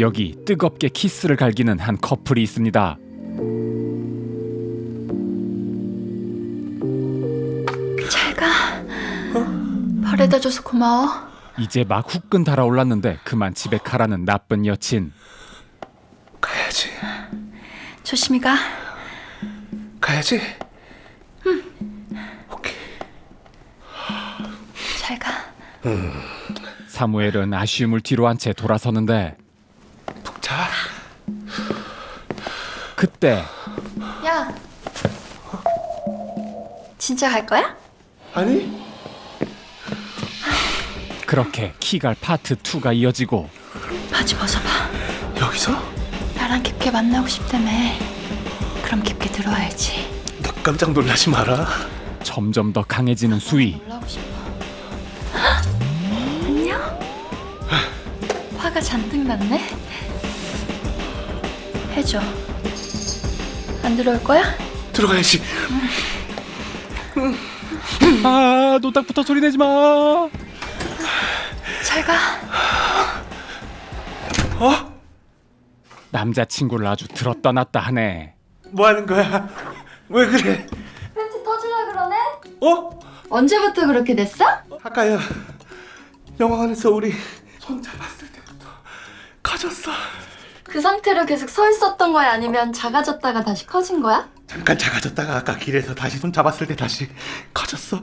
여기 뜨겁게 키스를 갈기는 한 커플이 있습니다. 잘 가. 바래다 줘서 고마워. 이제 막 후끈 달아올랐는데 그만 집에 가라는 나쁜 여친. 가야지. 조심히 가. 가야지. 오케이. 잘 가. 사무엘은 아쉬움을 뒤로 한 채 돌아서는데 푹 자. 그때 야. 진짜 갈 거야? 아니? 그렇게 키갈 파트 2가 이어지고 바지 벗어봐. 여기서? 나랑 깊게 만나고 싶다며. 그럼 깊게 들어와야지. 너 깜짝 놀라지 마라. 점점 더 강해지는 수위. 놀라고 싶어. 안녕? 화가 잔뜩 났네? 해줘. 안 들어올 거야? 들어가야지. 아, 노딱부터 소리 내지 마. 잘 가. 어? 남자친구를 아주 들었다 놨다 하네. 뭐 하는 거야? 왜 그래? 팬티 터질라 그러네? 어? 언제부터 그렇게 됐어? 아까야 영화관에서 우리 손 잡았을 때부터 커졌어. 그 상태로 계속 서 있었던 거야? 아니면 작아졌다가 다시 커진 거야? 잠깐 작아졌다가 아까 길에서 다시 손 잡았을 때 다시 커졌어.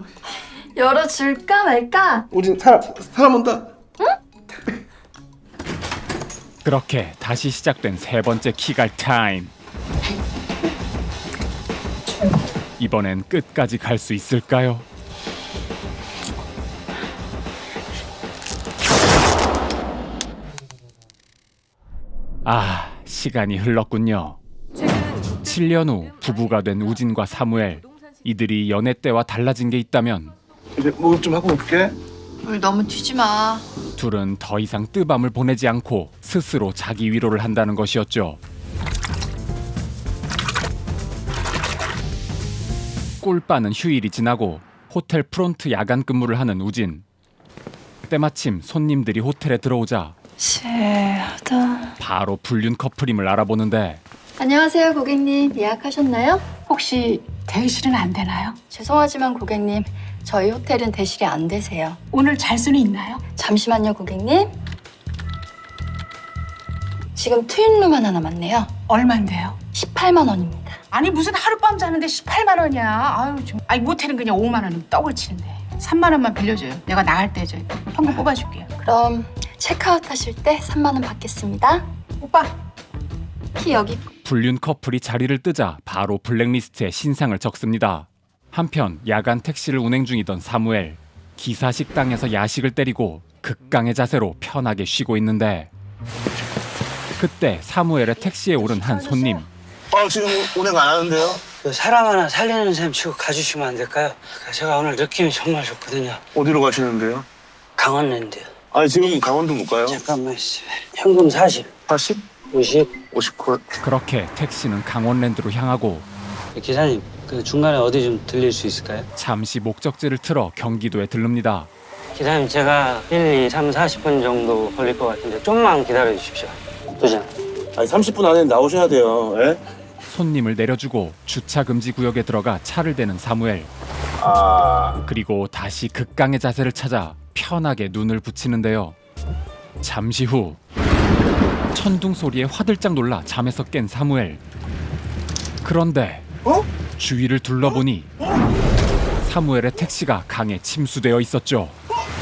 열어줄까 말까? 우린 사람 온다. 그렇게 다시 시작된 세 번째 키갈 타임. 이번엔 끝까지 갈 수 있을까요? 아, 시간이 흘렀군요. 7년 후 부부가 된 우진과 사무엘. 이들이 연애 때와 달라진 게 있다면 이제 목욕 좀 하고 올게. 물 너무 튀지 마. 둘은 더 이상 뜨밤을 보내지 않고 스스로 자기 위로를 한다는 것이었죠. 꿀빠는 휴일이 지나고 호텔 프론트 야간 근무를 하는 우진. 때마침 손님들이 호텔에 들어오자 쎄하다. 바로 불륜 커플임을 알아보는데 안녕하세요, 고객님. 예약하셨나요? 혹시 대실은 안 되나요? 죄송하지만 고객님, 저희 호텔은 대실이 안 되세요. 오늘 잘 수는 있나요? 잠시만요, 고객님. 지금 트윈룸 하나 남았네요. 얼만데요? 18만 원입니다. 아니 무슨 하룻밤 자는데 18만 원이야. 아유 좀. 아니 모텔은 그냥 5만 원이면 떡을 치는데. 3만 원만 빌려줘요. 내가 나갈 때 저 현금 뽑아줄게요. 그럼 체크아웃 하실 때 3만 원 받겠습니다. 오빠. 키 여기. 불륜 커플이 자리를 뜨자 바로 블랙리스트에 신상을 적습니다. 한편 야간 택시를 운행 중이던 사무엘. 기사 식당에서 야식을 때리고 극강의 자세로 편하게 쉬고 있는데 그때 사무엘의 택시에 오른 한 손님. 지금 운행 안 하는데요? 그 사람 하나 살리는 셈 치고 가주시면 안 될까요? 제가 오늘 느낌이 정말 좋거든요. 어디로 가시는데요? 강원랜드요. 아니 지금 강원도 못 가요. 잠깐만 있어. 현금 40, 40? 50. 50컷. 그렇게 택시는 강원랜드로 향하고 기사님, 그 중간에 어디 좀 들릴 수 있을까요? 잠시 목적지를 틀어 경기도에 들릅니다. 기사님, 제가 1, 2, 3, 40분 정도 걸릴 것 같은데 좀만 기다려 주십시오. 도전. 아니 30분 안에 나오셔야 돼요. 예? 손님을 내려주고 주차 금지 구역에 들어가 차를 대는 사무엘. 그리고 다시 극강의 자세를 찾아 편하게 눈을 붙이는데요. 잠시 후 천둥 소리에 화들짝 놀라 잠에서 깬 사무엘. 그런데 주위를 둘러보니 사무엘의 택시가 강에 침수되어 있었죠.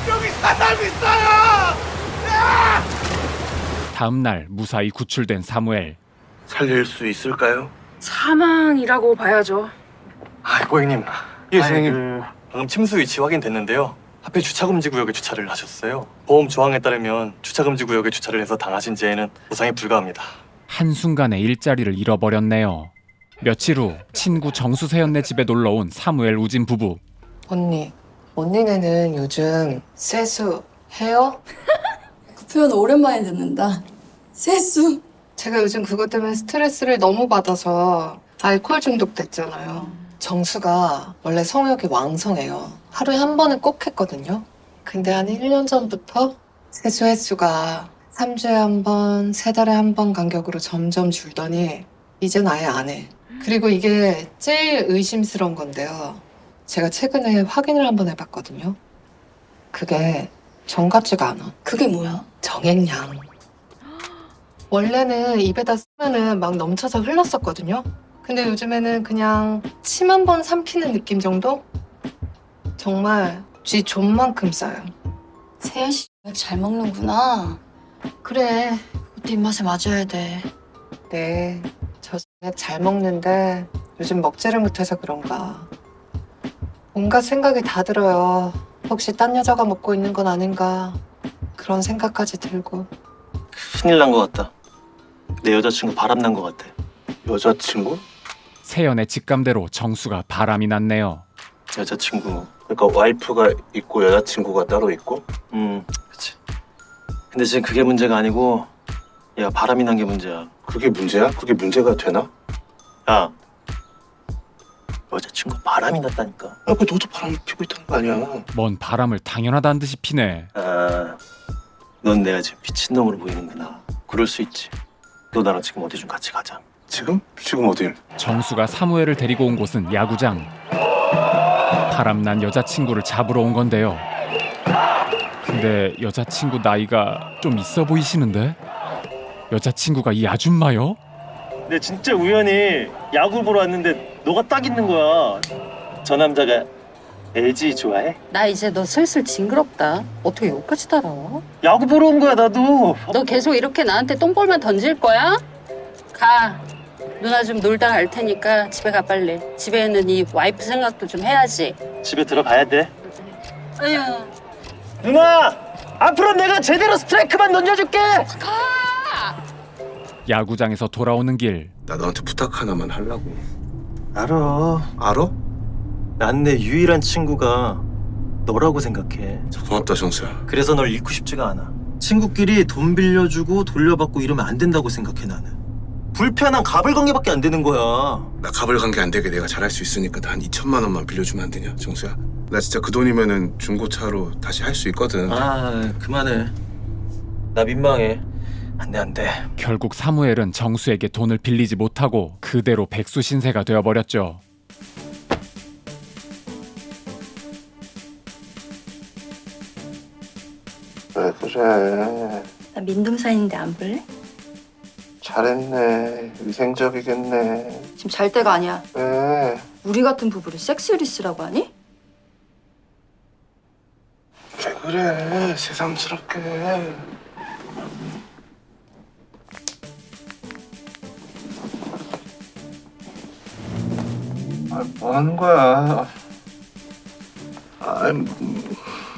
여기 사람 있어요. 다음 날 무사히 구출된 사무엘. 살릴 수 있을까요? 사망이라고 봐야죠. 고객님, 예, 선생님. 방금 침수 위치 확인됐는데요. 하필 주차금지 구역에 주차를 하셨어요. 보험 조항에 따르면 주차금지 구역에 주차를 해서 당하신 죄에는 보상이 불가합니다. 한순간에 일자리를 잃어버렸네요. 며칠 후 친구 정수세연네 집에 놀러온 사무엘 우진 부부. 언니네는 요즘 세수 해요? 그 표현 오랜만에 듣는다. 세수. 제가 요즘 그것 때문에 스트레스를 너무 받아서 알코올 중독됐잖아요. 정수가 원래 성욕이 왕성해요. 하루에 한 번은 꼭 했거든요. 근데 한 1년 전부터 세수 횟수가 3주에 한 번, 3달에 한 번 간격으로 점점 줄더니 이젠 아예 안 해. 그리고 이게 제일 의심스러운 건데요. 제가 최근에 확인을 한번 해봤거든요. 그게 정 같지가 않아. 그게 뭐야? 정액량. 원래는 입에다 쓰면은 막 넘쳐서 흘렀었거든요. 근데 요즘에는 그냥 침 한 번 삼키는 느낌 정도? 정말 쥐 존만큼 싸요. 세연 씨 잘 먹는구나. 그래, 그것도 입맛에 맞아야 돼. 네, 저 잘 먹는데 요즘 먹지를 못해서 그런가. 온갖 생각이 다 들어요. 혹시 딴 여자가 먹고 있는 건 아닌가. 그런 생각까지 들고. 큰일 난 것 같다. 내 여자친구 바람난 것 같아. 여자친구? 세연의 직감대로 정수가 바람이 났네요. 여자친구. 그러니까 와이프가 있고 여자친구가 따로 있고? 그치. 근데 지금 그게 문제가 아니고 얘가 바람이 난 게 문제야. 그게 문제야? 그게 문제가 되나? 야, 여자친구 바람이 났다니까. 아, 그 너도 바람 피고 있다는 거 아니야? 뭔 바람을 당연하다는 듯이 피네. 아, 넌 내가 지금 미친놈으로 보이는구나. 그럴 수 있지. 너 나랑 지금 어디 좀 같이 가자. 지금? 지금 어딜? 정수가 사무엘을 데리고 온 곳은 야구장. 바람난 여자친구를 잡으러 온 건데요. 근데 여자친구 나이가 좀 있어 보이시는데? 여자친구가 이 아줌마요? 근데 진짜 우연히 야구 보러 왔는데 너가 딱 있는 거야. 저 남자가 LG 좋아해? 나 이제 너 슬슬 징그럽다. 어떻게 여기까지 따라와? 야구 보러 온 거야 나도. 너 계속 이렇게 나한테 똥볼만 던질 거야? 가. 누나 좀 놀다 갈 테니까 집에 가 빨리. 집에 있는 이 와이프 생각도 좀 해야지. 집에 들어가야 돼. 아유. 누나! 앞으로 내가 제대로 스트라이크만 던져줄게! 야구장에서 돌아오는 길. 나 너한테 부탁 하나만 하려고. 알아. 알아? 난 내 유일한 친구가 너라고 생각해. 고맙다 정수야. 그래서 널 잃고 싶지가 않아. 친구끼리 돈 빌려주고 돌려받고 이러면 안 된다고 생각해 나는. 불편한 가불관계밖에 안 되는 거야. 나 갑을 관계 안 되게 내가 잘할 수 있으니까 나 한 2천만 원만 빌려주면 안 되냐 정수야? 나 진짜 그 돈이면은 중고차로 다시 할 수 있거든. 아 그만해. 나 민망해. 안 돼. 결국 사무엘은 정수에게 돈을 빌리지 못하고 그대로 백수 신세가 되어버렸죠. 왜 그래? 나 민둥사인데 안 볼래? 잘했네. 위생적이겠네. 지금 잘 때가 아니야. 왜? 우리 같은 부부를 섹스리스라고 하니? 왜 그래? 새삼스럽게. 아, 뭐 하는 거야?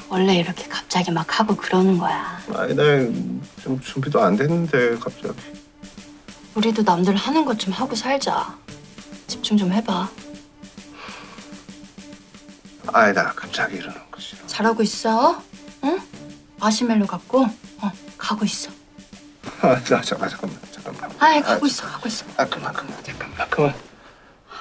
원래 이렇게 갑자기 막 하고 그러는 거야. 아니, 나 좀 준비도 안 됐는데 갑자기. 우리도 남들 하는 것 좀 하고 살자. 집중 좀 해봐. 아니, 나 갑자기 이러는 거 싫어. 잘하고 있어? 응? 마시멜로 갖고 가고 있어. 아, 잠깐만. 아이 가고 있어. 아, 그만.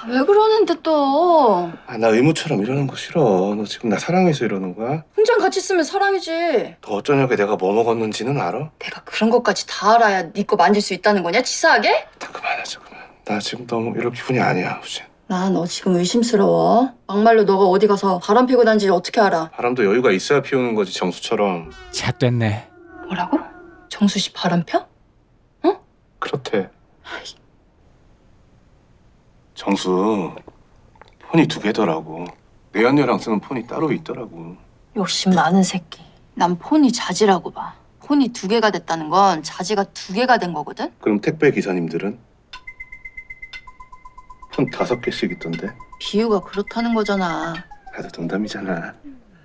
왜 그러는데 또? 아, 나 의무처럼 이러는 거 싫어. 너 지금 나 사랑해서 이러는 거야? 혼자 같이 있으면 사랑이지. 너 어쩌냐고 내가 뭐 먹었는지는 알아? 내가 그런 것까지 다 알아야 네 거 만질 수 있다는 거냐? 치사하게? 다 그만하자, 그만. 나 지금 너무 이럴 기분이 아니야, 우진. 나 너 지금 의심스러워. 막말로 너가 어디 가서 바람 피고 다니는지 어떻게 알아? 바람도 여유가 있어야 피우는 거지, 정수처럼. 잣됐네. 뭐라고? 정수 씨 바람 펴? 그렇대. 정수, 폰이 2개더라고. 내 언니랑 쓰는 폰이 따로 있더라고. 욕심 많은 새끼. 난 폰이 자지라고 봐. 폰이 2개가 됐다는 건 자지가 2개가 된 거거든? 그럼 택배 기사님들은? 폰 5개씩 있던데? 비유가 그렇다는 거잖아. 다들 농담이잖아.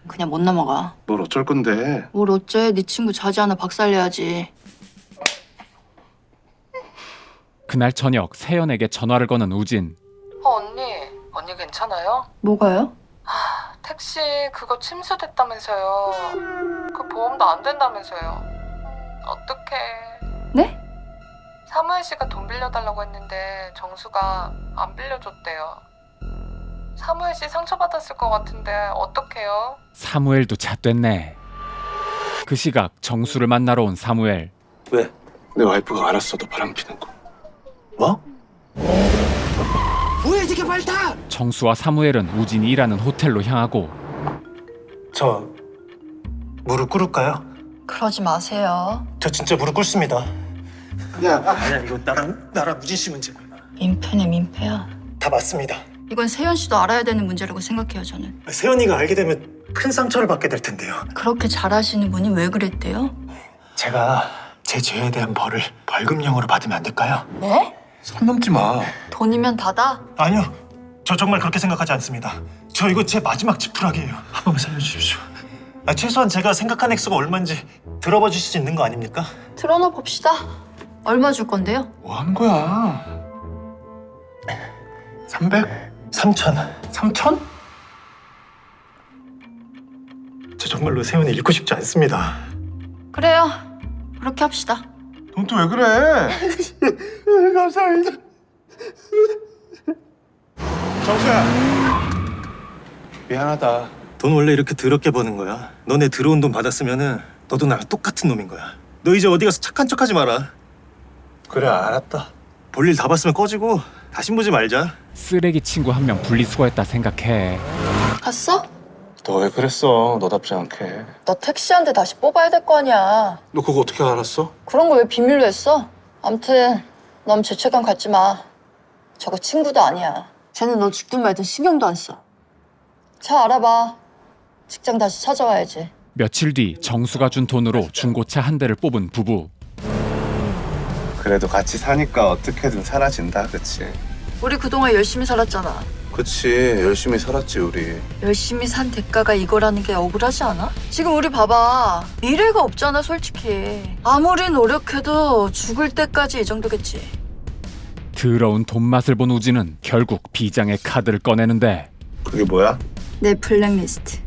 그냥 못 넘어가. 뭘 어쩔 건데? 뭘 어째? 네 친구 자지 하나 박살내야지. 그날 저녁 세연에게 전화를 거는 우진. 언니 괜찮아요? 뭐가요? 택시 그거 침수됐다면서요. 그 보험도 안 된다면서요. 어떡해. 네? 사무엘 씨가 돈 빌려달라고 했는데 정수가 안 빌려줬대요. 사무엘 씨 상처받았을 것 같은데 어떡해요? 사무엘도 잣됐네. 그 시각 정수를 만나러 온 사무엘. 왜? 내 와이프가 알았어, 너 바람 피는 거. 뭐? 정수와 사무엘은 우진이 일하는 호텔로 향하고 저 무릎 꿇을까요? 그러지 마세요. 저 진짜 무릎 꿇습니다. 아니야 이거 나랑 우진 씨 문제. 민폐네 민폐야. 다 맞습니다. 이건 세연 씨도 알아야 되는 문제라고 생각해요 저는. 세연이가 알게 되면 큰 상처를 받게 될 텐데요. 그렇게 잘하시는 분이 왜 그랬대요? 제가 제 죄에 대한 벌금형으로 받으면 안 될까요? 네? 선 넘지 마. 돈이면 다다? 아니요. 저 정말 그렇게 생각하지 않습니다. 저 이거 제 마지막 지푸라기예요. 한 번만 살려주십시오. 최소한 제가 생각한 액수가 얼마인지 들어봐 주실 수 있는 거 아닙니까? 드러나 봅시다. 얼마 줄 건데요? 뭐 하는 거야? 300? 3천. 3천? 저 정말로 세연이 잃고 싶지 않습니다. 그래요. 그렇게 합시다. 넌 또 왜 그래? 감사합니다. 정수야. 미안하다. 돈 원래 이렇게 더럽게 버는 거야. 너네 들어온 돈 받았으면은 너도 나랑 똑같은 놈인 거야. 너 이제 어디 가서 착한 척하지 마라. 그래, 알았다. 볼일 다 봤으면 꺼지고 다시 보지 말자. 쓰레기 친구 한 명 분리수거했다 생각해. 갔어? 너 왜 그랬어? 너답지 않게. 너 택시한테 다시 뽑아야 될 거 아니야. 너 그거 어떻게 알았어? 그런 거 왜 비밀로 했어? 암튼 너무 죄책감 갖지 마. 저거 친구도 아니야. 쟤는 너 죽든 말든 신경도 안 써. 차 알아봐. 직장 다시 찾아와야지. 며칠 뒤 정수가 준 돈으로 중고차 한 대를 뽑은 부부. 그래도 같이 사니까 어떻게든 사라진다, 그치? 우리 그동안 열심히 살았잖아. 그치, 열심히 살았지, 우리. 열심히 산 대가가 이거라는 게 억울하지 않아? 지금 우리 봐봐. 미래가 없잖아 솔직히. 아무리 노력해도 죽을 때까지 이 정도겠지. 더러운 돈맛을 본 우진은 결국 비장의 카드를 꺼내는데 그게 뭐야? 내 블랙리스트.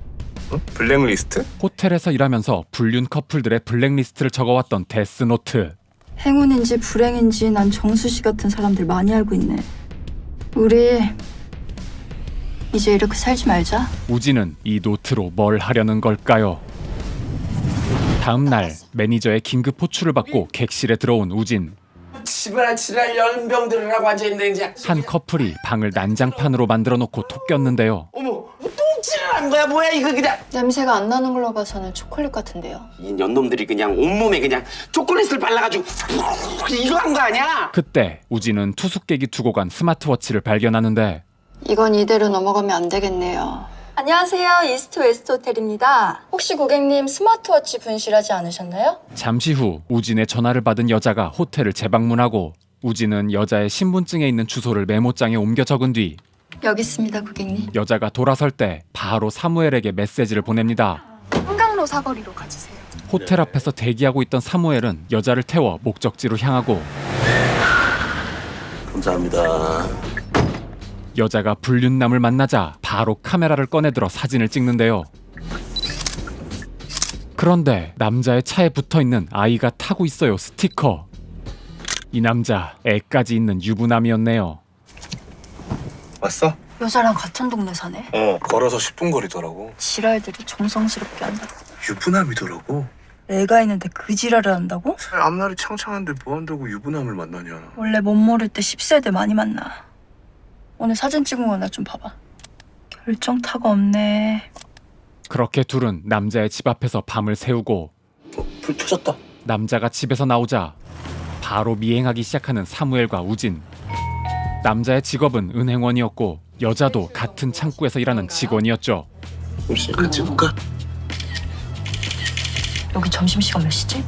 응? 블랙리스트? 호텔에서 일하면서 불륜 커플들의 블랙리스트를 적어왔던 데스노트. 행운인지 불행인지 난 정수 씨 같은 사람들 많이 알고 있네. 우리 이제 이렇게 살지 말자. 우진은 이 노트로 뭘 하려는 걸까요? 다음 날 매니저의 긴급 호출을 받고 객실에 들어온 우진. 지랄 연병들을 하고 앉아있는데 이제 한 커플이 방을 난장판으로 만들어 놓고 톡 꼈는데요. 어머 똥칠을 한 거야 뭐야 이거 그냥 냄새가 안 나는 걸로 봐서는 초콜릿 같은데요. 이 년놈들이 그냥 온몸에 그냥 초콜릿을 발라가지고 이거 한 거 아니야? 그때 우진은 투숙객이 두고 간 스마트워치를 발견하는데 이건 이대로 넘어가면 안 되겠네요. 안녕하세요. 이스트 웨스트 호텔입니다. 혹시 고객님 스마트워치 분실하지 않으셨나요? 잠시 후 우진의 전화를 받은 여자가 호텔을 재방문하고 우진은 여자의 신분증에 있는 주소를 메모장에 옮겨 적은 뒤 여기 있습니다, 고객님. 여자가 돌아설 때 바로 사무엘에게 메시지를 보냅니다. 한강로 사거리로 가주세요. 호텔 앞에서 대기하고 있던 사무엘은 여자를 태워 목적지로 향하고 감사합니다. 여자가 불륜남을 만나자 바로 카메라를 꺼내들어 사진을 찍는데요. 그런데 남자의 차에 붙어있는 아이가 타고 있어요. 스티커. 이 남자 애까지 있는 유부남이었네요. 왔어? 여자랑 같은 동네 사네. 걸어서 10분 거리더라고. 지랄들이 정성스럽게 한다고. 유부남이더라고. 애가 있는데 그 지랄을 한다고? 앞날이 창창한데 뭐 한다고 유부남을 만나냐. 원래 못 모를 때 10세대 많이 만나. 오늘 사진 찍은 거 나 좀 봐봐. 결정타가 없네. 그렇게 둘은 남자의 집 앞에서 밤을 새우고 불 켜졌다. 남자가 집에서 나오자 바로 미행하기 시작하는 사무엘과 우진. 남자의 직업은 은행원이었고 여자도 같은 창구에서 일하는 직원이었죠. 같이 볼까? 여기 점심시간 몇 시지?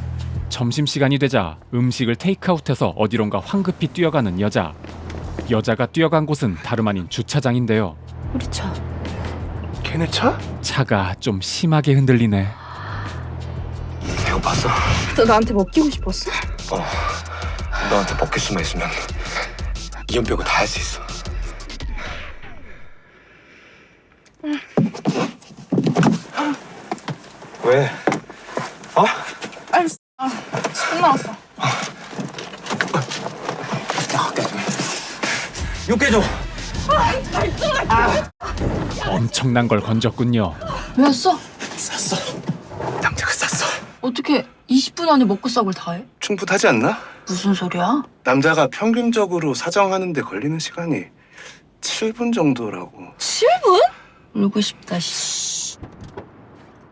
점심시간이 되자 음식을 테이크아웃해서 어디론가 황급히 뛰어가는 여자. 여자가 뛰어간 곳은 다름 아닌 주차장인데요. 우리 차. 걔네 차? 차가 좀 심하게 흔들리네. 배고팠어. 너 나한테 먹히고 싶었어? 너한테 먹힐 수만 있으면 이혼 빼고 다 할 수 있어. 왜? 손 나왔어. 욕해줘. 엄청난 걸 건졌군요. 왜였어? 남자가 쌌어. 어떻게 20분 안에 먹고 싹을 다 해? 충분하지 않나? 무슨 소리야? 남자가 평균적으로 사정하는데 걸리는 시간이 7분 정도라고. 7분? 울고 싶다, 씨.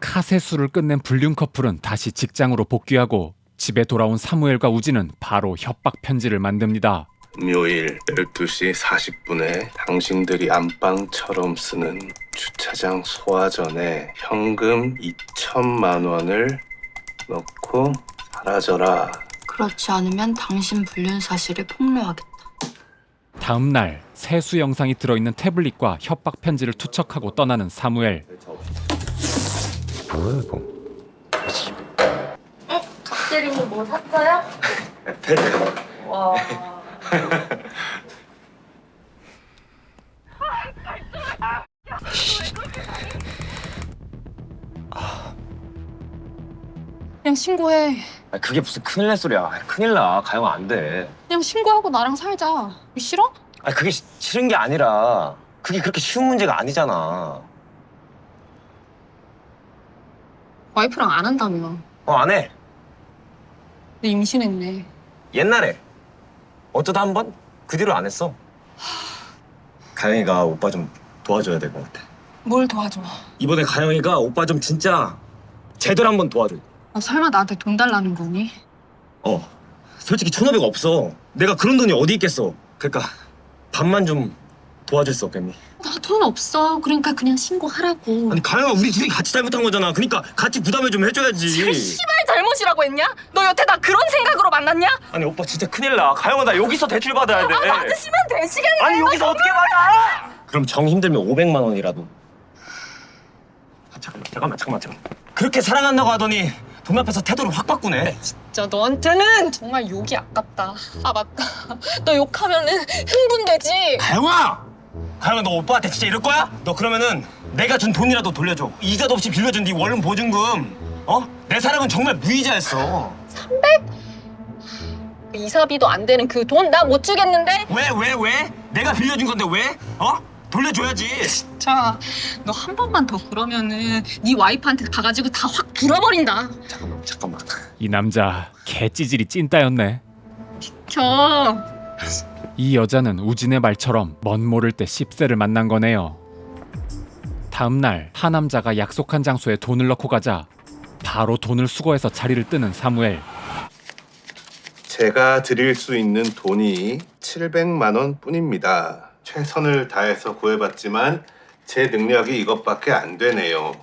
카세수를 끝낸 불륜 커플은 다시 직장으로 복귀하고 집에 돌아온 사무엘과 우진은 바로 협박 편지를 만듭니다. 묘일 12시 40분에 당신들이 안방처럼 쓰는 주차장 소화전에 현금 2천만 원을 넣고 사라져라. 그렇지 않으면 당신 불륜 사실을 폭로하겠다. 다음 날 세수 영상이 들어있는 태블릿과 협박 편지를 투척하고 떠나는 사무엘. 뭐야 이거? 박대리님 뭐 샀어요? 와. 그냥 신고해. 그게 무슨 큰일 날 소리야. 큰일 나. 가영 안 돼. 그냥 신고하고 나랑 살자. 싫어? 그게 싫은 게 아니라 그게 그렇게 쉬운 문제가 아니잖아. 와이프랑 안 한다며. 안 해. 너 임신했네. 옛날에 어쩌다 한 번? 그 뒤로 안 했어. 가영이가 오빠 좀 도와줘야 될 것 같아. 뭘 도와줘? 이번에 가영이가 오빠 좀 진짜 제대로 한번 도와줘. 설마 나한테 돈 달라는 거니? 솔직히 1,500 없어. 내가 그런 돈이 어디 있겠어. 그러니까 반만 좀 도와줄 수 없겠니? 나 돈 없어. 그러니까 그냥 신고하라고. 아니 가영아, 우리 둘이 같이 잘못한 거잖아. 그러니까 같이 부담을 좀 해줘야지. 씨발 잘못이라고 했냐? 너 여태 나 그런 생각으로 만났냐? 아니 오빠 진짜 큰일 나. 가영아, 나 여기서 대출 받아야 돼. 받으시면 되시겠네. 아니 여기서 어떻게 받아? 그럼 정 힘들면 500만 원이라도. 잠깐만. 그렇게 사랑한다고 하더니 돈 앞에서 태도를 확 바꾸네. 진짜 너한테는 정말 욕이 아깝다. 아 맞다. 너 욕하면은 흥분되지. 가영아, 너 오빠한테 진짜 이럴 거야? 너 그러면은 내가 준 돈이라도 돌려줘. 이자도 없이 빌려준 네 원룸 보증금. 내 사랑은 정말 무이자였어. 300? 이사비도 안 되는 그 돈 나 못 주겠는데? 왜? 내가 빌려준 건데 왜? 돌려줘야지. 자, 너 한 번만 더 그러면은 네 와이프한테 가가지고 다 확 불어버린다. 잠깐만. 이 남자 개찌질이 찐따였네. 이 여자는 우진의 말처럼 멋 모를 때 10세를 만난 거네요. 다음 날 한 남자가 약속한 장소에 돈을 넣고 가자 바로 돈을 수거해서 자리를 뜨는 사무엘. 제가 드릴 수 있는 돈이 700만 원 뿐입니다. 최선을 다해서 구해봤지만 제 능력이 이것밖에 안 되네요.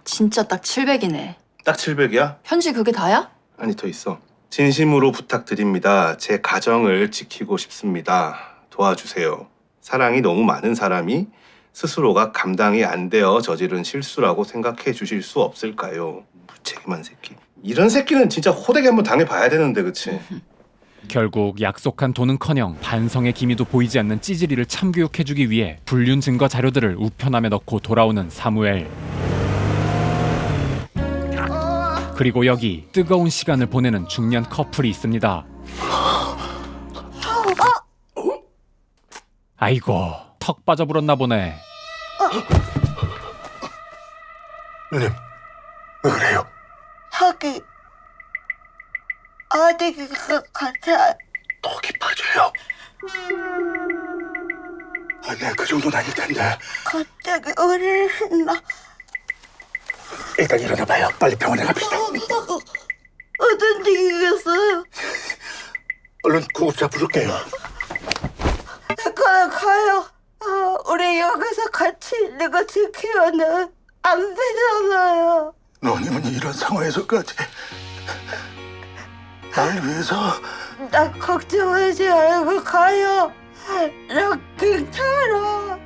진짜 딱 700이네. 딱 700이야? 편지 그게 다야? 아니 더 있어. 진심으로 부탁드립니다. 제 가정을 지키고 싶습니다. 도와주세요. 사랑이 너무 많은 사람이 스스로가 감당이 안 되어 저지른 실수라고 생각해 주실 수 없을까요? 무책임한 새끼. 이런 새끼는 진짜 호되게 한번 당해봐야 되는데, 그치? 결국 약속한 돈은커녕 반성의 기미도 보이지 않는 찌질이를 참교육해주기 위해 불륜 증거 자료들을 우편함에 넣고 돌아오는 사무엘. 그리고 여기 뜨거운 시간을 보내는 중년 커플이 있습니다. 아이고, 턱 빠져버렸나 보네. 누님, 왜 그래요? 턱이 어디 같아. 턱이 빠져요. 내가 그 정도는 아닐 텐데. 갑자기 의뢰를 했나? 일단 일어나봐요. 빨리 병원에 갑시다. 어떤 일이겠어요? 얼른 구급차 부를게요. 가요. 우리 여기서 같이 있는 거 지키면은 안 되잖아요. 누님은 이런 상황에서까지 날 위해서. 나 걱정하지 말고 가요. 나 괜찮아.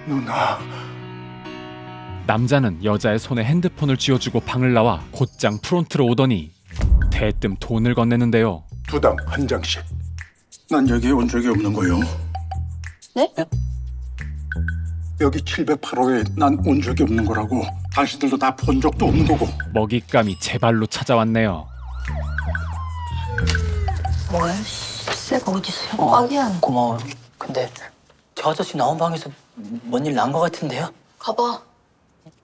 누나. 남자는 여자의 손에 핸드폰을 쥐어주고 방을 나와 곧장 프론트로 오더니 대뜸 돈을 건네는데요. 두당 한 장씩. 난 여기에 온 적이 없는 거요. 네? 여기 708호에 난 온 적이 없는 거라고. 당신들도 다 본 적도 없는 거고. 먹잇감이 제 발로 찾아왔네요. 뭐야? 쎄가 어디서 협박이야? 고마워요. 근데 저 아저씨 나온 방에서 뭔 일 난 거 같은데요? 가봐.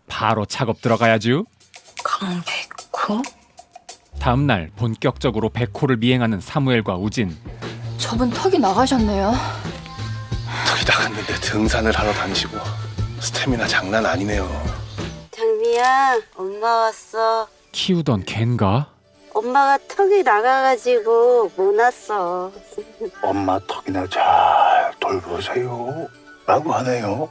바로 작업 들어가야죠. 강백호? 다음날 본격적으로 백호를 미행하는 사무엘과 우진. 저분 턱이 나가셨네요. 턱이 나갔는데 등산을 하러 다니시고 스태미나 장난 아니네요. 장미야, 엄마 왔어. 키우던 걘가? 엄마가 턱이 나가가지고 못 왔어. 엄마 턱이나 잘 돌보세요 라고 하네요.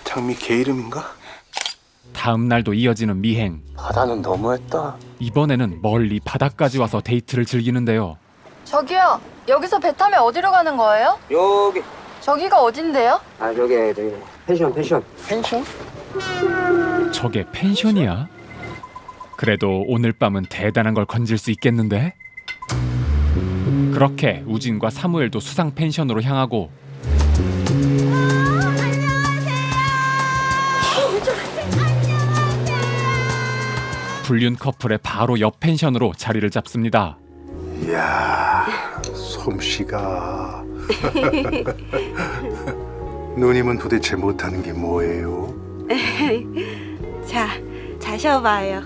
장미 개 이름인가? 다음 날도 이어지는 미행. 바다는 너무했다. 이번에는 멀리 바다까지 와서 데이트를 즐기는데요. 저기요, 여기서 배 타면 어디로 가는 거예요? 여기. 저기가 어딘데요? 아, 저기 펜션. 펜션? 저게 펜션이야? 그래도 오늘 밤은 대단한 걸 건질 수 있겠는데? 그렇게 우진과 사무엘도 수상 펜션으로 향하고 불륜 커플의 바로 옆 펜션으로 자리를 잡습니다. 이야, 솜씨가. 누님은 도대체 못하는 게 뭐예요? 자, 자셔봐요.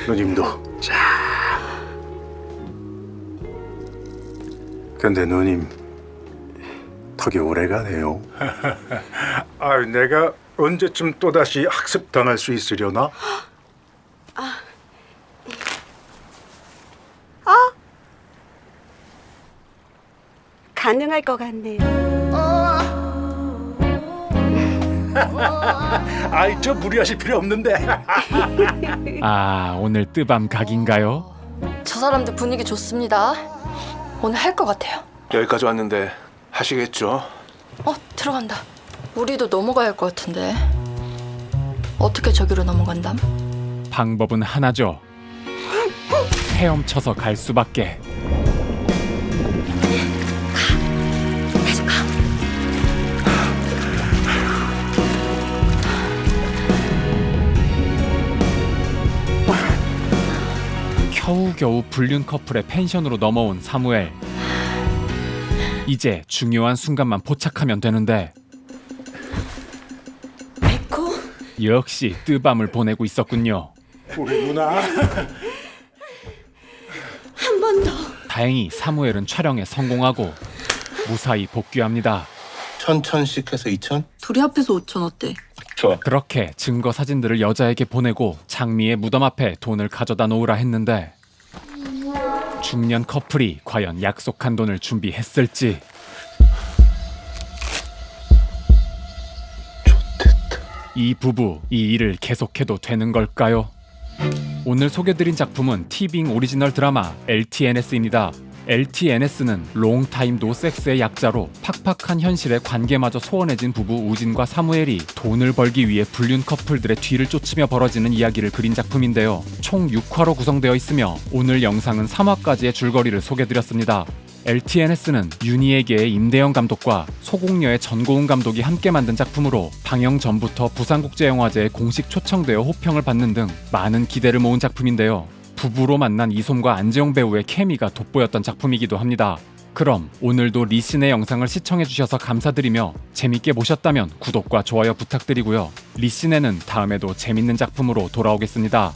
누님도. 자. 근데 누님 턱이 오래가네요. 아, 내가 언제쯤 또다시 학습당할 수 있으려나? 가능할 것 같네요. 아이, 저 무리하실 필요 없는데. 아, 오늘 뜨밤 각인가요? 저 사람들 분위기 좋습니다. 오늘 할 것 같아요. 여기까지 왔는데 하시겠죠? 들어간다. 우리도 넘어가야 할 것 같은데. 어떻게 저기로 넘어간담? 방법은 하나죠. 헤엄쳐서 갈 수밖에. 계속 가. 겨우겨우 불륜 커플의 펜션으로 넘어온 사무엘. 이제 중요한 순간만 포착하면 되는데 백호? 역시 뜨밤을 보내고 있었군요. 우리 누나. 한 번 더. 다행히 사무엘은 촬영에 성공하고 무사히 복귀합니다. 1,000씩 해서 2,000? 둘이 합해서 5천 어때? 좋아. 그렇게 증거 사진들을 여자에게 보내고 장미의 무덤 앞에 돈을 가져다 놓으라 했는데 중년 커플이 과연 약속한 돈을 준비했을지. 이 부부, 이 일을 계속해도 되는 걸까요? 오늘 소개드린 작품은 티빙 오리지널 드라마 LTNS입니다. LTNS는 롱타임 노섹스의 약자로 팍팍한 현실의 관계마저 소원해진 부부 우진과 사무엘이 돈을 벌기 위해 불륜 커플들의 뒤를 쫓으며 벌어지는 이야기를 그린 작품인데요. 총 6화로 구성되어 있으며 오늘 영상은 3화까지의 줄거리를 소개드렸습니다. LTNS는 윤희에게의 임대영 감독과 소공녀의 전고은 감독이 함께 만든 작품으로 방영 전부터 부산국제영화제에 공식 초청되어 호평을 받는 등 많은 기대를 모은 작품인데요. 부부로 만난 이솜과 안재홍 배우의 케미가 돋보였던 작품이기도 합니다. 그럼 오늘도 리신의 영상을 시청해주셔서 감사드리며 재밌게 보셨다면 구독과 좋아요 부탁드리고요. 리신에는 다음에도 재밌는 작품으로 돌아오겠습니다.